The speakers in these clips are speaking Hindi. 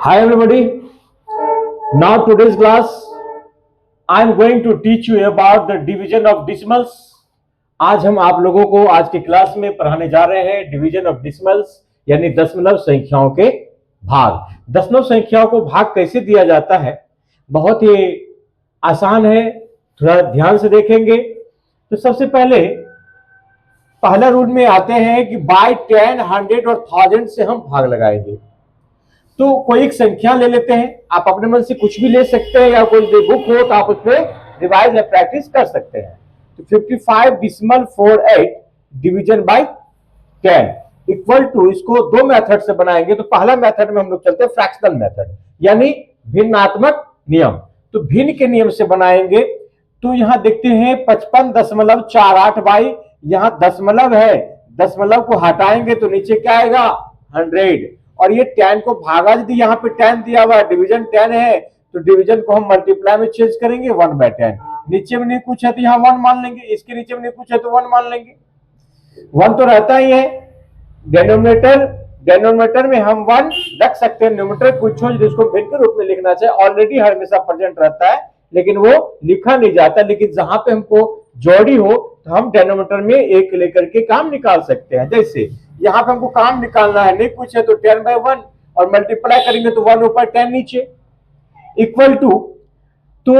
Hi everybody. Now today's class I am going to teach you about the division of decimals. आज हम आप लोगों को आज की क्लास में पढ़ाने जा रहे हैं डिवीजन ऑफ डिसिमल्स यानी दशमलव संख्याओं के भाग। दशमलव संख्याओं को भाग कैसे दिया जाता है, बहुत ही आसान है, थोड़ा ध्यान से देखेंगे। तो सबसे पहले पहला रूल में आते हैं कि बाय 10, 100 और 1000 से हम भाग लगाएंगे। तो कोई एक संख्या ले लेते हैं, आप अपने मन से कुछ भी ले सकते हैं या कोई बुक हो तो आप उस पर रिवाइज या प्रैक्टिस कर सकते हैं। तो 55.48 डिवीजन बाय 10 इक्वल टू, इसको दो मेथड से बनाएंगे। तो पहला मेथड में हम लोग चलते हैं फ्रैक्शनल मेथड यानी भिन्नात्मक नियम। तो भिन्न के नियम से बनाएंगे। तो यहां देखते हैं 55.48 बाई, यहां दशमलव है, दशमलव को हटाएंगे तो नीचे क्या आएगा 100। और ये 10 को भागा, यदि यहाँ पे 10 दिया हुआ है, डिवीजन 10 है, तो डिवीजन को हम मल्टीप्लाई में चेंज करेंगे 1/10। नीचे में नहीं कुछ है तो यहाँ 1 मान लेंगे, इसके नीचे में नहीं कुछ है तो 1 मान लेंगे। 1 तो रहता ही है डेनोमिनेटर में हम 1 रख सकते हैं। न्यूमरेटर कुछ हो जिसको भिन्न के रूप में लिखना चाहिए, ऑलरेडी हमेशा प्रेजेंट रहता है लेकिन वो लिखा नहीं जाता। लेकिन जहां पे हमको जोड़ी हो तो हम डेनोमिनेटर में एक लेकर के काम निकाल सकते हैं। जैसे यहाँ पे हमको काम निकालना है, नहीं कुछ है तो 10/1 और मल्टीप्लाई करेंगे तो 1 ऊपर 10 नीचे इक्वल टू। तो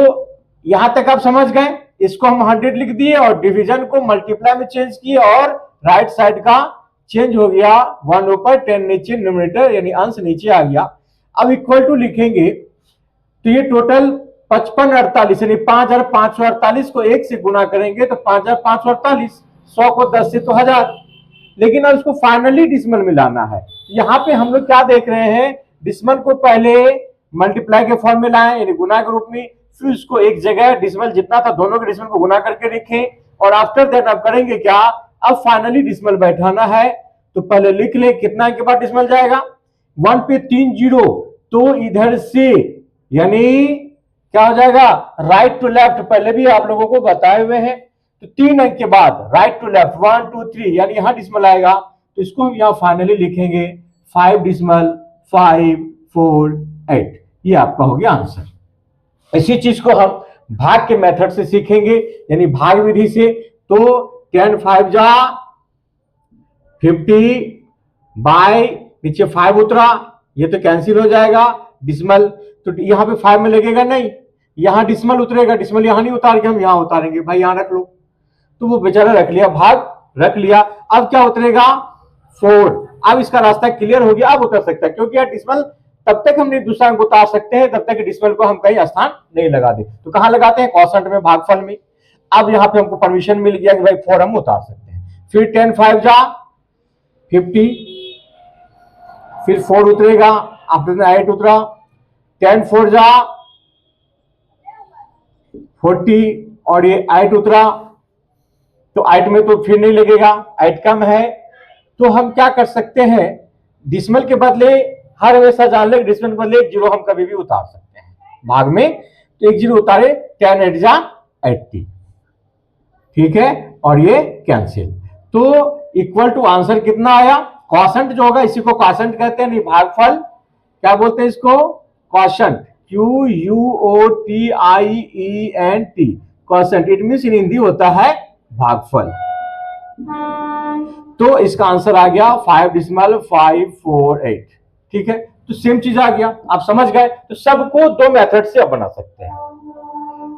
यहां तक आप समझ गए। इसको हम 100 लिख दिए और डिवीजन को मल्टीप्लाई में चेंज किए और राइट साइड का चेंज हो गया 1 ऊपर 10 नीचे, न्यूमरेटर यानी अंश नीचे आ गया। अब इक्वल टू लिखेंगे तो ये टोटल 5548 यानी 5548 को 1 से गुना करेंगे तो 5548, 100 को 10 से तो 1000। लेकिन अब इसको फाइनली डिसिमल में लाना है। यहाँ पे हम लोग क्या देख रहे हैं, डिसिमल को पहले मल्टीप्लाई के फॉर्म में लाए यानी गुना के रूप में, फिर उसको एक जगह डिसिमल जितना था दोनों के डिसिमल को गुना करके लिखें और आफ्टर दैट अब करेंगे क्या, अब फाइनली डिसिमल बैठाना है। तो पहले लिख ले कितना के बाद डिसिमल जाएगा, 1 पे 3 0, तो इधर से यानी क्या हो जाएगा राइट टू लेफ्ट, पहले भी आप लोगों को बताए हुए हैं। तो 3 अंक के बाद राइट टू लेफ्ट 1 2 3 यानी यहां डिसिमल आएगा। तो इसको हम यहां फाइनली लिखेंगे 5.548। ये आपका हो गया आंसर। इसी चीज को हम भाग के मेथड से सीखेंगे यानी भाग विधि से। तो 10 5 जा 50 बाय, नीचे 5 उतरा, ये तो कैंसिल हो जाएगा डिसिमल। तो यहां पे 5 में लगेगा नहीं, यहां डिसिमल उतरेगा, डिसिमल यहां नहीं उतार के हम यहां उतारेंगे, भाई यहां रख लो। तो वो बेचारा रख लिया, भाग रख लिया। अब क्या उतरेगा 4। अब इसका रास्ता क्लियर हो गया, अब उतर सकता है क्योंकि यार डिसिमल तब तक हम दूसरा अंक उतार सकते हैं तब तक डिसिमल को हम कहीं स्थान नहीं लगा दे। तो कहां लगाते हैं, क्वोशंट में, भागफल में। अब यहां पे हमको परमिशन मिल गया कि भाई 4 हम उतार सकते हैं। फिर 10 5 जा 50, फिर 4 उतरेगा, आफ्टर 8 उतरा, 10 4 जा 40 और ये 8 उतरा, तो 8 में तो फिर नहीं लगेगा, 8 कम है। तो हम क्या कर सकते हैं, डिसिमल के बदले हर हमेशा जान ले डिसिमल के बदले 1 0 हम कभी भी उतार सकते हैं भाग में। तो 1 0 उतारे, 10 8 जा 80, ठीक है, और ये कैंसिल। तो इक्वल टू आंसर कितना आया, क्वोशंट जो होगा इसी को क्वोशंट कहते हैं, नहीं भागफल क्या बोलते हैं इसको, quotient, QUOTIENT, quotient. It means इन हिंदी होता है भागफल। तो इसका आंसर आ गया 5.548, ठीक है। तो सेम चीज आ गया, आप समझ गए। तो सबको दो मेथड से आप बना सकते हैं।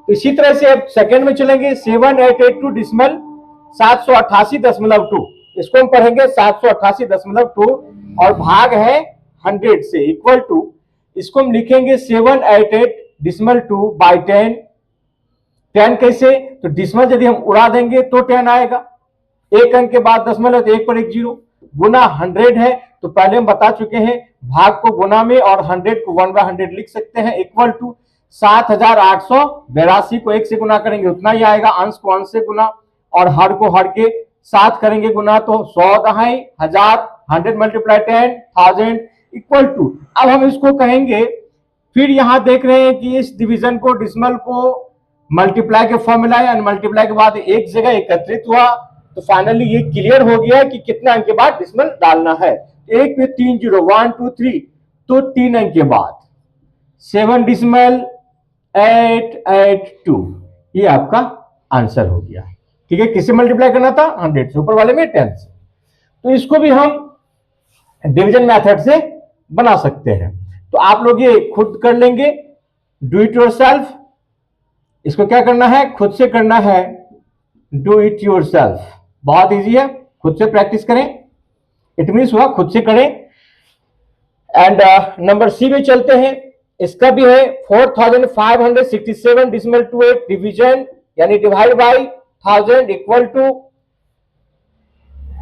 इसी तरह से अब सेकंड में चलेंगे, 7882 डिसिमल 788.2, इसको हम पढ़ेंगे 788.2 और भाग है 100 से इक्वल टू, इसको हम लिखेंगे 788.2 बाई 10। 10 कैसे, तो डिसिमल यदि हम उड़ा देंगे तो 10 आएगा, एक अंक के बाद दशमलव है तो 1 पर 1 0, गुना 100 है तो पहले हम बता चुके हैं भाग को गुना में और 100 को 1/100 लिख सकते हैं, इक्वल टू 7882 को 1 से गुना करेंगे उतना ही आएगा, अंश को अंश से गुना और हर को हर के साथ करेंगे गुना, तो 100 दहाई 1000, 100 मल्टीप्लाई 10 1000 इक्वल टू। अब हम इसको कहेंगे, फिर यहां देख रहे हैं कि इस डिवीजन को डिसिमल को मल्टीप्लाई के फॉर्मूला यानी मल्टीप्लाई के बाद एक जगह एकत्रित हुआ। तो फाइनली ये क्लियर हो गया कि कितना अंक के बाद डिसिमल डालना है। 1 पे 3 0 1 2 3, तो 3 अंक के बाद 7.882 ये आपका आंसर हो गया। ठीक है, किससे मल्टीप्लाई करना था? 100 से, ऊपर वाले में 10 से। तो इसको भी हम डिवीजन मेथड से बना सकते हैं। तो आप लोग ये खुद कर लेंगे, डू इट योरसेल्फ। इसको क्या करना है? खुद से करना है, डू इट योरसेल्फ। बहुत इजी है, खुद से प्रैक्टिस करें। इट मीन्स हुआ खुद से करें। एंड नंबर सी में चलते हैं। इसका भी है 4567.28 डिवीजन यानी डिवाइड बाई 1000 इक्वल टू,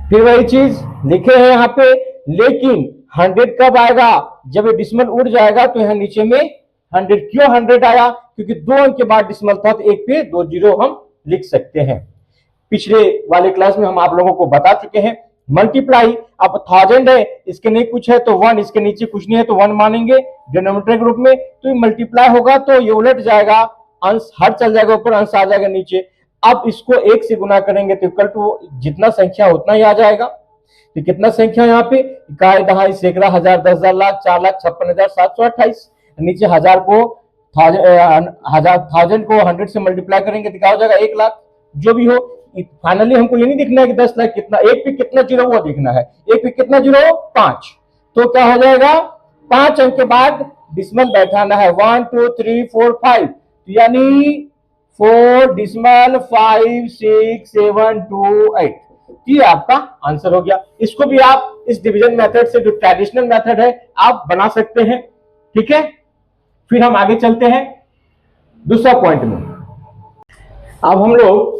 फिर वही चीज लिखे हैं यहाँ पे, लेकिन 100 कब आएगा? जब ये डिसिमल उड़ जाएगा तो यहाँ नीचे में 100। क्यों 100 आया? क्योंकि 2 अंक के बाद डिसिमल था तो एक पे 2 जीरो हम लिख सकते हैं। पिछले वाले क्लास में हम आप लोगों को बता चुके हैं। मल्टीप्लाई, अब 1000 है, इसके नहीं कुछ है तो 1, इसके नीचे कुछ नहीं है तो 1 मानेंगे डिनोमिनेटर ग्रुप में। तो ये मल्टीप्लाई होगा तो ये उलट जाएगा, अंश हर चल जाएगा ऊपर, अंश आ जाएगा नीचे। अब इसको 1 से गुना करेंगे तो इक्वल टू जितना संख्या उतना ही आ जाएगा। तो कितना संख्या यहाँ पे? इकाई, दहाई, सैकड़ा, हजार, 10,000, लाख, 4,56,728। नीचे हजार को 1000 को 100 से मल्टीप्लाई करेंगे तो क्या हो जाएगा? 1 लाख। जो भी हो, फाइनली हमको ये नहीं देखना है कि 10 लाख कितना, एक पे कितना जीरो हुआ देखना है। एक पे कितना जीरो? 5। तो क्या हो जाएगा? 5 अंक के बाद डिसिमल बैठाना है, 1 2 3 4 5, यानी 4.56728। ये आपका आंसर हो गया। इसको भी आप इस डिवीजन मेथड से, जो ट्रेडिशनल मेथड है, आप बना सकते हैं। ठीक है, फिर हम आगे चलते हैं दूसरा पॉइंट में। अब हम लोग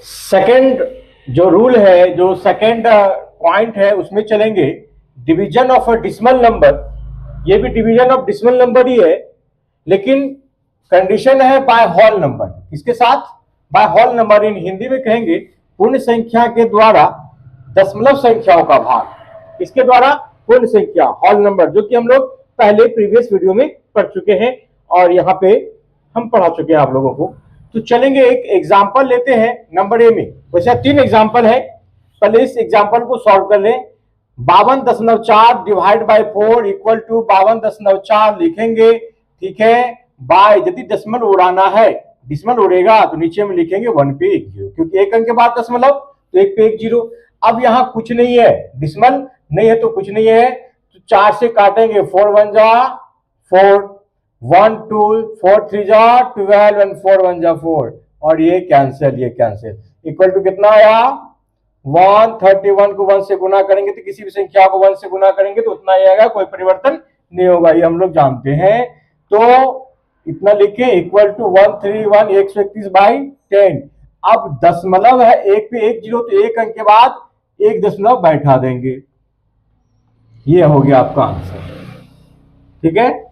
सेकंड जो रूल है, जो सेकंड पॉइंट है, उसमें चलेंगे। Division of a decimal number. ये भी डिवीजन ऑफ डिसिमल नंबर ही है, लेकिन कंडीशन है बाय होल नंबर। इसके साथ बाय होल नंबर, इन हिंदी में कहेंगे पूर्ण संख्या के द्वारा दशमलव संख्याओं का भाग। इसके द्वारा पूर्ण संख्या, होल नंबर, जो कि हम लोग पहले प्रीवियस वीडियो में पढ़ चुके हैं और यहाँ पे हम पढ़ा चुके हैं आप लोगों को। तो चलेंगे, एक एग्जांपल लेते हैं नंबर ए में। वैसे 3 एग्जांपल है, पहले इस एग्जांपल को सॉल्व कर लें। 52.4 डिवाइड बाय 4 इक्वल टू 52.4 लिखेंगे। ठीक है, बाय, यदि दशमलव उड़ाना है, डिसिमल उड़ेगा तो नीचे में लिखेंगे 1 पे 1 जीरो, क्योंकि 1 अंक के बाद दशमलव तो 1 पे 1 जीरो। अब यहाँ कुछ नहीं है, डिसिमल नहीं है तो कुछ नहीं है, तो 4 से काटेंगे, 4 1 जा 4, 1 2 4 3 जा 12 एंड 4 1 जा 4, और ये कैंसिल, ये कैंसिल। इक्वल टू कितना आया? 131 को 1 से गुना करेंगे तो किसी भी संख्या को 1 से गुना करेंगे तो उतना ही आएगा, कोई परिवर्तन नहीं होगा, ये हम लोग जानते हैं। तो इतना लिखे, इक्वल टू 131 131 बाई 10। अब दशमलव है, 1 पे 1 जीरो, तो 1 अंक के बाद 1 दशमलव बैठा देंगे। ये हो गया आपका आंसर। ठीक है,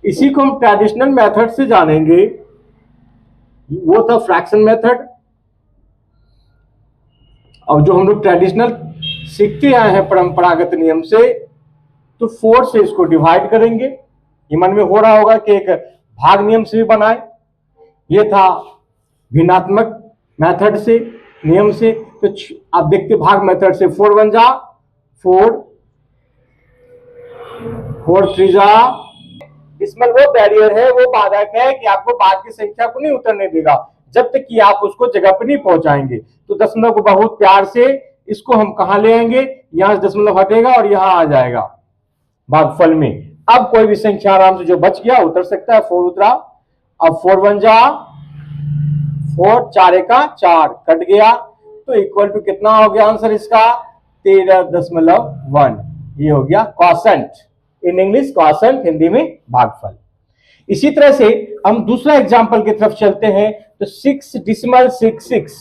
इसी को हम ट्रेडिशनल मेथड से जानेंगे। वो था फ्रैक्शन मेथड, और जो हम लोग ट्रेडिशनल सीखते आए हैं परंपरागत नियम से, तो 4 से इसको डिवाइड करेंगे। ये मन में हो रहा होगा कि एक भाग नियम से भी बनाए, ये था भिन्नात्मक मेथड से, नियम से। तो आप देखते भाग मेथड से, 4 1 जा 4, 4 3 जा। डिसिमल वो बैरियर है, वो बाधक है कि आपको बाद की संख्या को नहीं उतरने देगा जब तक कि आप उसको जगह पर नहीं पहुंचाएंगे। तो दशमलव को बहुत प्यार से इसको हम कहां ले आएंगे? यहां से दशमलव हटेगा और यहां आ जाएगा भागफल में। अब कोई भी संख्या आराम से जो बच गया उतर सकता है। 4 उतरा, अब 4 1 जा 4, 4 का 4 कट गया, तो इक्वल टू कितना हो गया आंसर इसका? 13.1। ये हो गया quotient, in English quotient, Hindi में भागफल। इसी तरह से हम दूसरा एग्जांपल की तरफ चलते हैं। तो 6.66,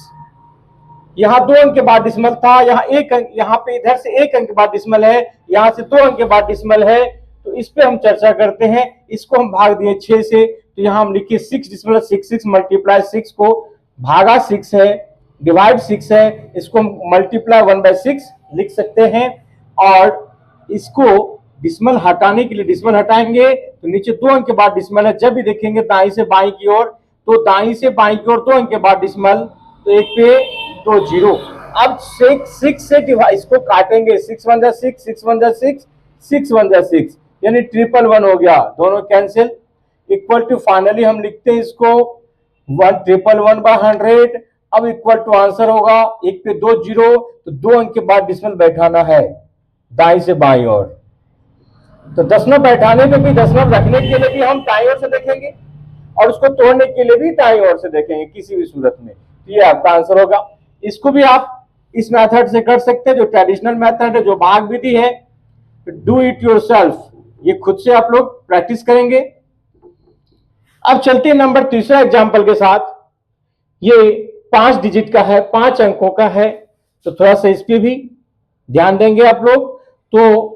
यहां 2 अंक के बाद डिसिमल था, यहाँ 1 अंक, यहाँ पे इधर से 1 अंक के बाद डिसिमल है, यहां से 2 अंक के बाद डिसिमल है। तो इस पे हम चर्चा करते हैं। इसको हम भाग दिए 6 से, तो यहां हम लिखिए 6.66 मल्टीप्लाई 6 को भागा 6 है, डिवाइड 6 है, इसको हम मल्टीप्लाई 1/6 लिख सकते हैं। और इसको डिसिमल हटाने के लिए डिसिमल हटाएंगे तो नीचे 2 अंक के बाद डिसिमल है। जब भी देखेंगे दाई से बाई की ओर, तो दाई से बाई की ओर 2 अंक के बाद डिसिमल, तो 1 पे 2 जीरो। अब 6 से डिवाइड, इसको काटेंगे, 6 1 जा 6, 6 1 जा 6, 6 1 जा 6 यानी 111 हो गया, दोनों कैंसिल। इक्वल टू फाइनली हम लिखते हैं इसको 1,111/100। अब इक्वल टू आंसर होगा, एक पे 2 जीरो, तो 2 अंक के बाद डिसमल बैठाना है दाई से बाई ओर। तो दशमलव बैठाने में भी, दशमलव रखने के लिए भी हम दाई ओर से देखेंगे और उसको तोड़ने के लिए भी दाई ओर से देखेंगे किसी भी सूरत में। तो ये आपका आंसर होगा। इसको भी आप इस मेथड से कर सकते हैं, जो ट्रेडिशनल मेथड है, जो भाग विधि है। डू इट योरसेल्फ, ये खुद से आप लोग प्रैक्टिस करेंगे। अब चलते हैं नंबर तीसरा एग्जांपल के साथ। ये 5 डिजिट का है, 5 अंकों का है, तो थोड़ा सा इस पे भी ध्यान देंगे आप लोग। तो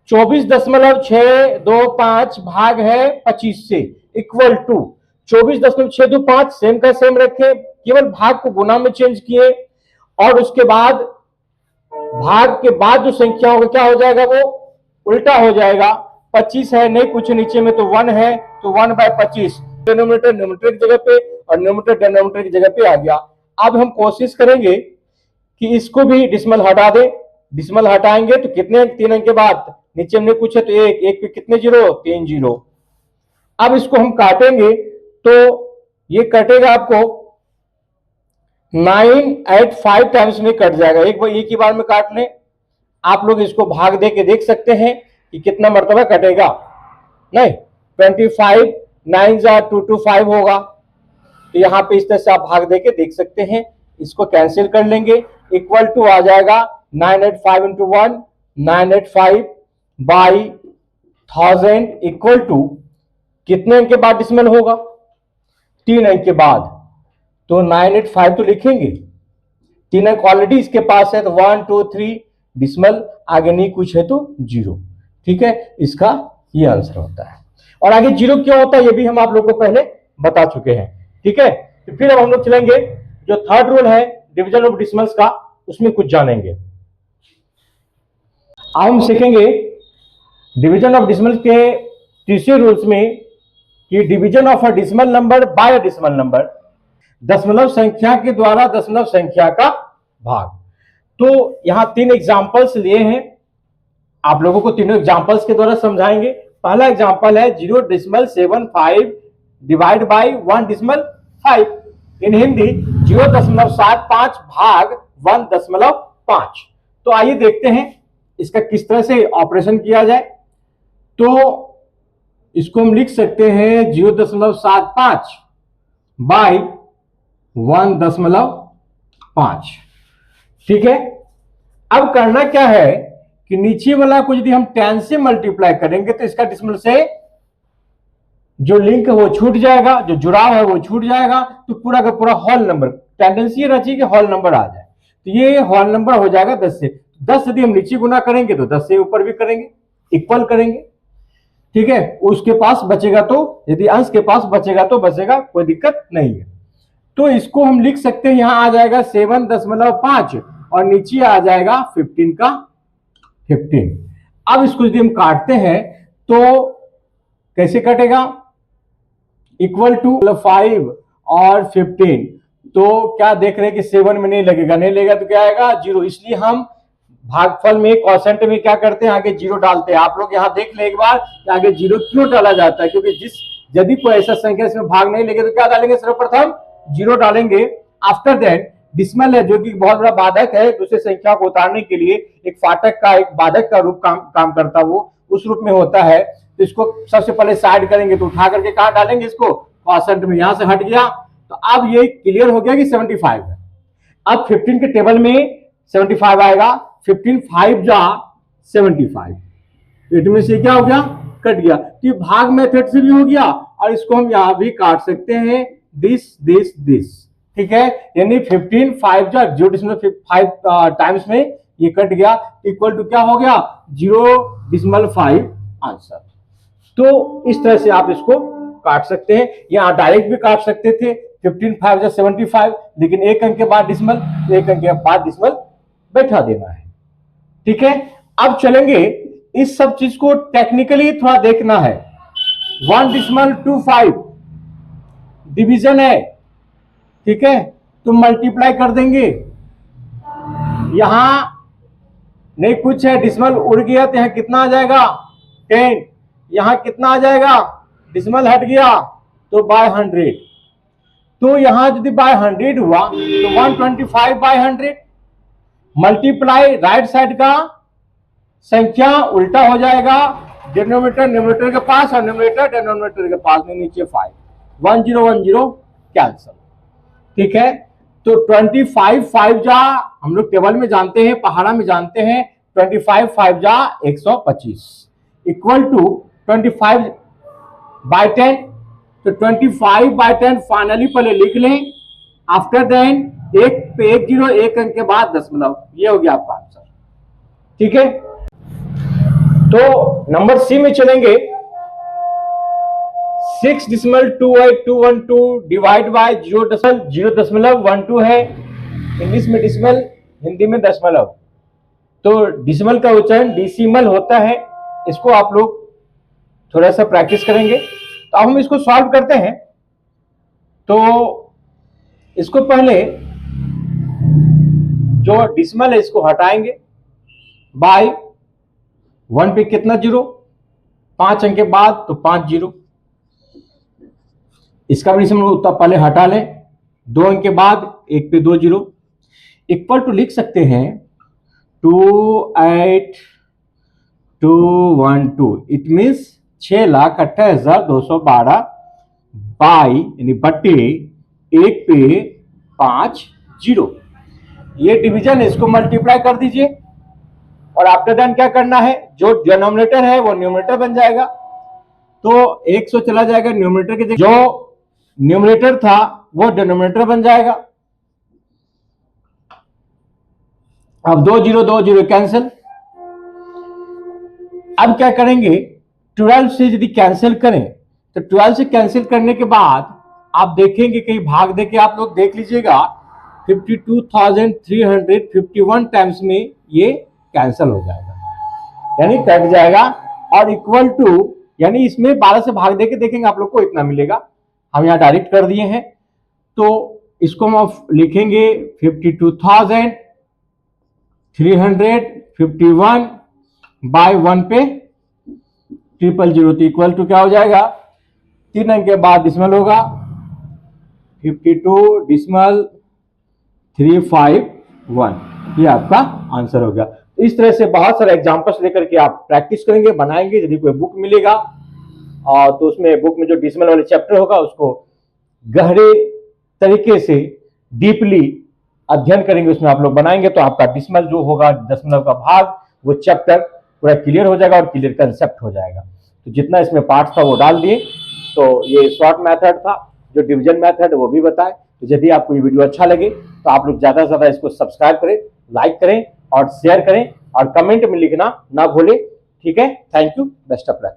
24.625 भाग है 25 से, इक्वल टू 24.625 सेम का सेम रखे, केवल भाग को गुना में चेंज किए और उसके बाद भाग के बाद जो संख्या होगा क्या हो जाएगा, वो उल्टा हो जाएगा। 25 है नहीं कुछ नीचे में, तो 1 है, तो 1/25 डिनोमिनेटर न्यूमरेटर की जगह पे और न्यूमरेटर डिनोमिनेटर की जगह पे आ गया। अब हम कोशिश करेंगे कि इसको भी डिसमल हटा दे। डिसमल हटाएंगे तो कितने, 3 अंक के बाद, नीचे हमने पूछा तो एक पे कितने जीरो, 3 जीरो। अब इसको हम काटेंगे तो ये कटेगा आपको 985 टाइम्स में कट जाएगा। एक ही बार में काट लें। आप लोग इसको भाग दे के देख सकते हैं कि कितना मर्तबा कटेगा। नहीं, 25 9 जा 225 होगा। तो यहां पे इस तरह से आप भाग दे के देख सकते हैं। इसको कैंसिल कर लेंगे, इक्वल टू आ जाएगा 985 इंटू 1, 985/1000 इक्वल टू कितने अंक के बाद डिसमल होगा, 3 अंक के बाद। तो 985 तो लिखेंगे, 3 अंक ऑलरेडी इसके पास है, तो 1 2 3 डिसमल, आगे नहीं कुछ है तो 0। ठीक है, इसका ये आंसर होता है। और आगे 0 क्यों होता है ये भी हम आप लोगों को पहले बता चुके हैं। ठीक है, तो फिर अब हम लोग चलेंगे जो थर्ड रूल है डिवीजन ऑफ डिसमल्स का, उसमें कुछ जानेंगे। अब हम सीखेंगे डिवीजन ऑफ डिसमल के तीसरे रूल्स में कि division of a dismal number by a dismal number, दशमलव संख्या के द्वारा दशमलव संख्या का भाग। तो यहां 3 एग्जांपल्स लिए हैं, आप लोगों को तीनों एग्जांपल्स के द्वारा समझाएंगे। पहला एग्जांपल है 0.75 डिवाइड बाय 1.5। इन हिंदी 0.75 भाग 1.5। तो आइए देखते हैं इसका किस तरह से ऑपरेशन किया जाए। तो इसको हम लिख सकते हैं 0.75 बाय 1.5। ठीक है, अब करना क्या है कि नीचे वाला को यदि हम 10 से मल्टीप्लाई करेंगे तो इसका डिसमल से जो लिंक है वो छूट जाएगा, जो जुड़ाव है वो छूट जाएगा। तो पूरा का पूरा होल नंबर, टेंडेंसी रहती है कि होल नंबर आ जाए, तो ये होल नंबर हो जाएगा 10 से। 10 यदि हम नीचे गुना करेंगे तो 10 से ऊपर भी करेंगे, इक्वल करेंगे। ठीक है, उसके पास बचेगा, तो यदि अंश के पास बचेगा तो बचेगा, कोई दिक्कत नहीं है। तो इसको हम लिख सकते हैं, यहां आ जाएगा 7.5 और नीचे आ जाएगा 15 का 15। अब इसको यदि हम काटते हैं तो कैसे कटेगा, इक्वल टू 5 और 15। तो क्या देख रहे हैं कि 7 में नहीं लगेगा, नहीं लगेगा तो क्या आएगा 0। इसलिए हम भागफल में क्वोशंट में क्या करते हैं, आगे 0 डालते हैं। आप लोग यहां देख ले एक बार कि आगे 0 क्यों डाला जाता है, क्योंकि यदि कोई ऐसा संख्या इसमें भाग नहीं लगे तो क्या डालेंगे, सर्वप्रथम 0 डालेंगे। आफ्टर दैट डिसमल है जो कि बहुत बड़ा बाधक है, दूसरे संख्या को उतारने के लिए एक फाटक का, एक बाधक का रूप काम करता, वो उस रूप में होता है। तो इसको सबसे पहले साइड करेंगे तो उठा करके कहां डालेंगे, इसको क्वोशंट में। यहां से हट गया तो अब ये क्लियर हो गया कि 75 है। अब 15 के टेबल में 75 आएगा, 15 5 जा 75, इनमें से क्या हो गया, कट गया। तो ये भाग मेथड से भी हो गया और इसको हम यहां भी काट सकते हैं, दिस। ठीक है, यानी 15 5 जा 0.5 टाइम्स में ये कट गया, इक्वल टू क्या हो गया 0.5 आंसर। तो इस तरह से आप इसको काट सकते हैं, या डायरेक्ट भी काट सकते थे 15 5 जा 75, लेकिन एक अंक के बाद डिसमल, तो एक अंक के बाद डिसमल बैठा देना है। ठीक है, अब चलेंगे इस सब चीज को टेक्निकली थोड़ा देखना है। 1.25 डिवीजन है, ठीक है, तो मल्टीप्लाई कर देंगे। यहां नहीं कुछ है, डिसमल उड़ गया तो यहाँ कितना आ जाएगा 10, यहाँ कितना आ जाएगा, डिसमल हट गया तो बाय 100, तो यहाँ यदि बाय 100 हुआ तो 125 बाय 100 मल्टीप्लाई राइट साइड का संख्या उल्टा हो जाएगा, डिनोमिनेटर न्यूमरेटर के पास और न्यूमरेटर डिनोमिनेटर के पास में, नीचे 5, 1010 कैंसल। ठीक है, तो 25 5 जा हम लोग टेबल में जानते हैं, पहाड़ा में जानते हैं, 25 5 जा 125 इक्वल टू 25 बाय 10, तो 25 बाय 10 फाइनली पहले लिख लें, आफ्टर देन एक पे 1 0 एक अंक के बाद दशमलव, ये हो गया आपका आंसर। ठीक है, तो नंबर सी में चलेंगे, 6.28212 डिवाइड बाय 0.012 है, इंग्लिश में डिसिमल, हिंदी में दशमलव, तो डिसिमल का उच्चारण डिसिमल होता है, इसको आप लोग थोड़ा सा प्रैक्टिस करेंगे। तो अब हम इसको सॉल्व करते हैं, तो इसको पहले जो डिसिमल है इसको हटाएंगे, बाय 1 पे कितना 0, 5 अंक के बाद तो 5 0, इसका भी डिसिमल उतना पहले हटा लें, 2 अंक के बाद 1 पे 2 0, इक्वल टू लिख सकते हैं 28212, इट मीन्स 6,28,212 बाई यानी बट्टे 1 पे 5 0, ये डिवीजन है, इसको मल्टीप्लाई कर दीजिए और आफ्टर देन क्या करना है, जो डिनोमिनेटर है वो न्यूमरेटर बन जाएगा, तो 100 चला जाएगा न्यूमरेटर के जगह, जो न्यूमरेटर था वो डिनोमिनेटर बन जाएगा। अब 2 0 कैंसिल। अब क्या करेंगे, 12 से यदि कैंसिल करें तो 12 से कैंसिल करने के बाद आप देखेंगे कहीं भाग दे के आप लोग देख लीजिएगा 52,351 टाइम्स में ये कैंसिल हो जाएगा, यानी कट जाएगा, और इक्वल टू यानी इसमें 12 से भाग दे के देखेंगे आप लोग को इतना मिलेगा, हम यहाँ डायरेक्ट कर दिए हैं, तो इसको हम लिखेंगे 52,351 बाय 1 पे 000, तो इक्वल टू क्या हो जाएगा, 3 अंक के बाद डिसिमल होगा, 52.351, ये आपका आंसर हो गया। तो इस तरह से बहुत सारे एग्जांपल्स लेकर के आप प्रैक्टिस करेंगे, बनाएंगे, यदि कोई बुक मिलेगा और तो उसमें बुक में जो डिसिमल वाले चैप्टर होगा उसको गहरे तरीके से डीपली अध्ययन करेंगे, उसमें आप लोग बनाएंगे, तो आपका डिसिमल जो होगा दशमलव का भाग वो चैप्टर पूरा क्लियर हो जाएगा और क्लियर कंसेप्ट हो जाएगा। तो जितना इसमें पार्ट था वो डाल दिए, तो ये शॉर्ट मेथड था, जो डिवीजन मेथड वो भी बताए। तो यदि आपको ये वीडियो अच्छा लगे तो आप लोग ज्यादा से ज्यादा इसको सब्सक्राइब करें, लाइक करें और शेयर करें और कमेंट में लिखना ना भूलें। ठीक है, thank you, best of luck.